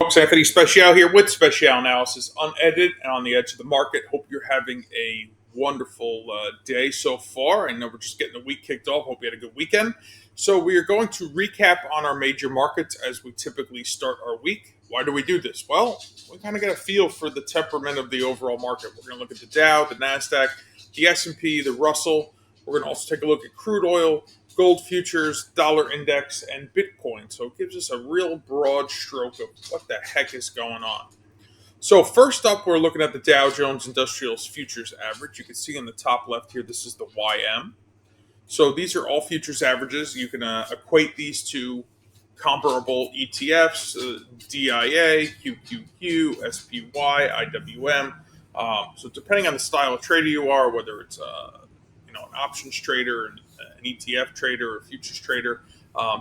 Folks, Anthony Special here with Special Analysis Unedited and on the edge of the market. Hope you're having a wonderful day so far. I know we're just getting the week kicked off. Hope you had a good weekend. So we are going to recap on our major markets as we typically start our week. Why do we do this? Well, we kind of get a feel for the temperament of the overall market. We're going to look at the Dow, the NASDAQ, the S&P, the Russell. We're going to also take a look at crude oil, gold futures, dollar index, and Bitcoin. So it gives us a real broad stroke of what the heck is going on. So first up, we're looking at the Dow Jones Industrials Futures Average. You can see in the top left here, this is the YM. So these are all futures averages. You can equate these to comparable ETFs, DIA, QQQ, SPY, IWM. So depending on the style of trader you are, whether it's an options trader, an ETF trader, or a futures trader,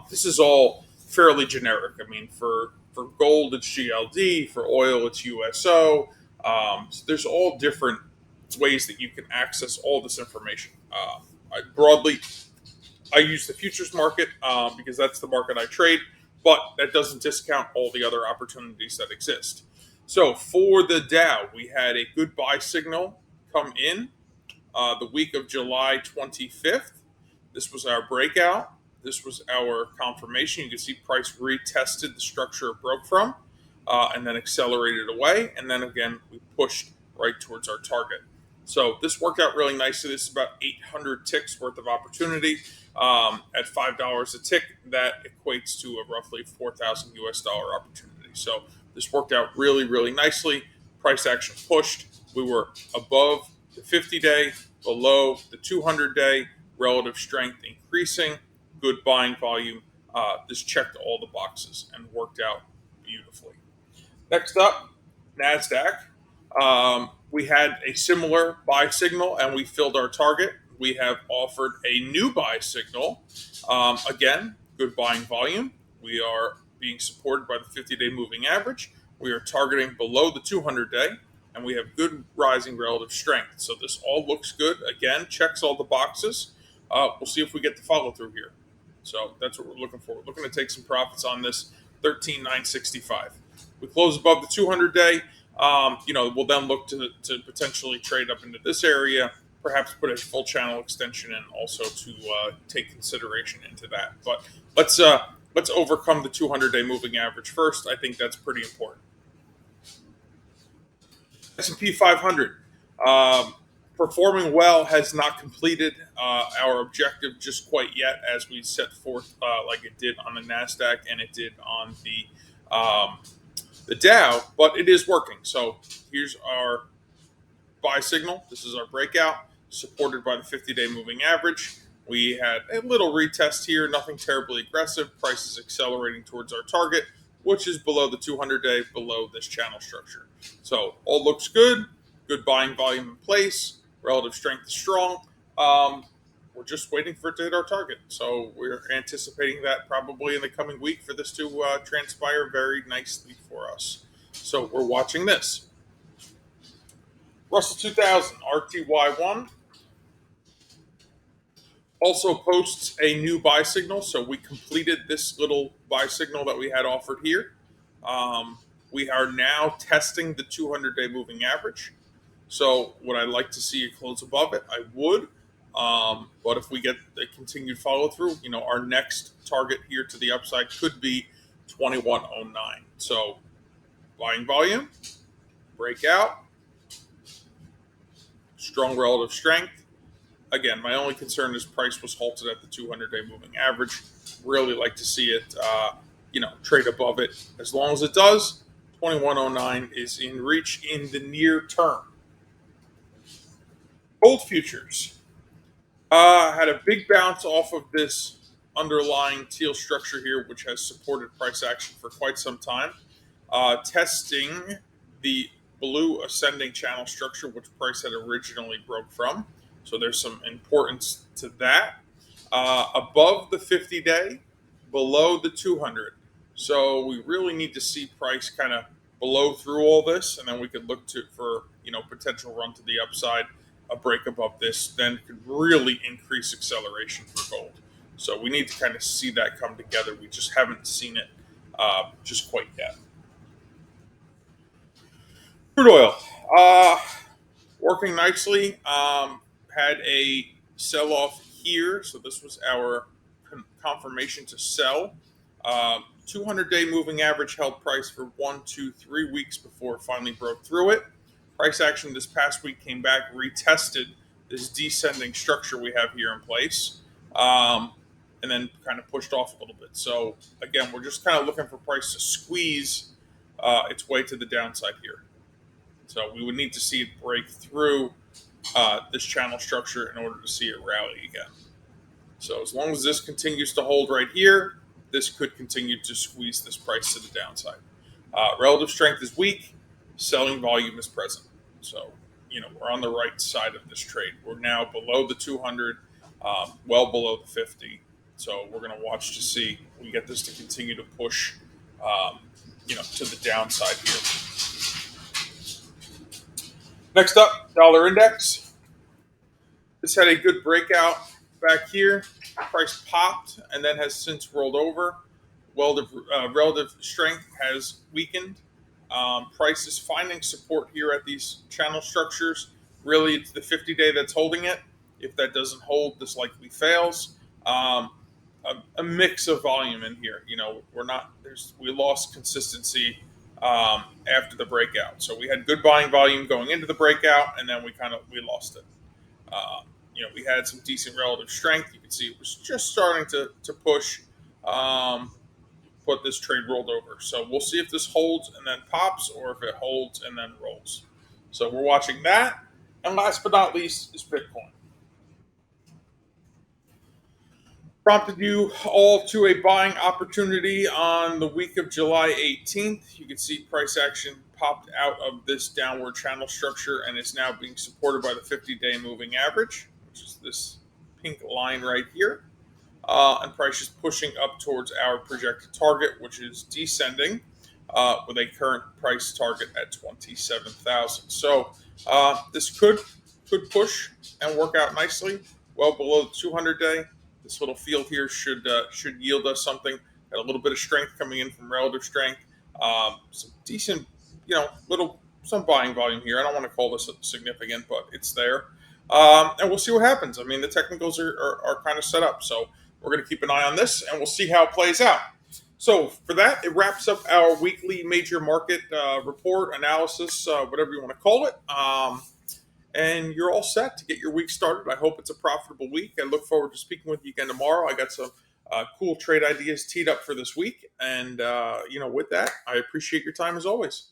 this is all fairly generic. I mean, for gold, it's GLD. For oil, it's USO. So there's all different ways that you can access all this information. I use the futures market because that's the market I trade, but that doesn't discount all the other opportunities that exist. So for the Dow, we had a good buy signal come in the week of July 25th. This was our breakout. This was our confirmation. You can see price retested the structure it broke from and then accelerated away. And then again, we pushed right towards our target. So this worked out really nicely. This is about 800 ticks worth of opportunity. At $5 a tick, that equates to a roughly $4,000 US opportunity. So this worked out really, really nicely. Price action pushed. We were above the 50-day, below the 200-day, relative strength increasing, good buying volume. This checked all the boxes and worked out beautifully. Next up, NASDAQ. We had a similar buy signal and we filled our target. We have offered a new buy signal. Again, good buying volume. We are being supported by the 50-day moving average. We are targeting below the 200-day. And we have good rising relative strength. So this all looks good. Again, checks all the boxes. We'll see if we get the follow through here. So that's what we're looking for. We're looking to take some profits on this 13,965. We close above the 200-day. We'll then look to potentially trade up into this area, perhaps put a full channel extension in also to take consideration into that. But let's overcome the 200-day moving average first. I think that's pretty important. S&P 500, performing well, has not completed our objective just quite yet, as we set forth, like it did on the NASDAQ and it did on the Dow, but it is working. So here's our buy signal. This is our breakout, supported by the 50-day moving average. We had a little retest here, nothing terribly aggressive. Price is accelerating towards our target, which is below the 200-day, below this channel structure. So all looks good. Good buying volume in place. Relative strength is strong. We're just waiting for it to hit our target. So we're anticipating that probably in the coming week for this to transpire very nicely for us. So we're watching this. Russell 2000, RTY1, also posts a new buy signal. So we completed this little buy signal that we had offered here. We are now testing the 200-day moving average. So would I like to see it close above it? I would. But if we get a continued follow through, our next target here to the upside could be 2109. So buying volume, breakout, strong relative strength. Again, my only concern is price was halted at the 200-day moving average. Really like to see it, trade above it. As long as it does, 2109 is in reach in the near term. Gold futures had a big bounce off of this underlying teal structure here, which has supported price action for quite some time. Testing the blue ascending channel structure, which price had originally broke from. So there's some importance to that. Above the 50-day, below the 200. So we really need to see price kind of blow through all this, and then we could look for potential run to the upside. A break above this then could really increase acceleration for gold. So we need to kind of see that come together. We just haven't seen it just quite yet. Crude oil, uh, working nicely. Had a sell off here, so this was our confirmation to sell. 200-day moving average held price for 1, 2, 3 weeks before it finally broke through it. Price action this past week came back, retested this descending structure we have here in place, and then kind of pushed off a little bit. So again, we're just kind of looking for price to squeeze its way to the downside here. So we would need to see it break through this channel structure in order to see it rally again. So as long as this continues to hold right here, this could continue to squeeze this price to the downside. Relative strength is weak. Selling volume is present. So, we're on the right side of this trade. We're now below the 200, well below the 50. So we're going to watch to see if we get this to continue to push, to the downside here. Next up, dollar index. This had a good breakout back here. Price popped and then has since rolled over. Relative strength has weakened. Price is finding support here at these channel structures. Really, it's the 50-day that's holding it. If that doesn't hold, this likely fails. A mix of volume in here. We lost consistency after the breakout. So we had good buying volume going into the breakout, and then we lost it. We had some decent relative strength. You can see it was just starting to push, but this trade rolled over. So we'll see if this holds and then pops, or if it holds and then rolls. So we're watching that. And last but not least is Bitcoin. Prompted you all to a buying opportunity on the week of July 18th. You can see price action popped out of this downward channel structure and is now being supported by the 50-day moving average, which is this pink line right here. And price is pushing up towards our projected target, which is descending with a current price target at 27,000. So this could push and work out nicely, well below the 200-day. This little field here should yield us something. Got a little bit of strength coming in from relative strength. Some decent, some buying volume here. I don't want to call this significant, but it's there. And we'll see what happens. I mean, the technicals are kind of set up. So we're going to keep an eye on this, and we'll see how it plays out. So for that, it wraps up our weekly major market report, analysis, whatever you want to call it. And you're all set to get your week started. I hope it's a profitable week. I look forward to speaking with you again tomorrow. I got some cool trade ideas teed up for this week. And, with that, I appreciate your time as always.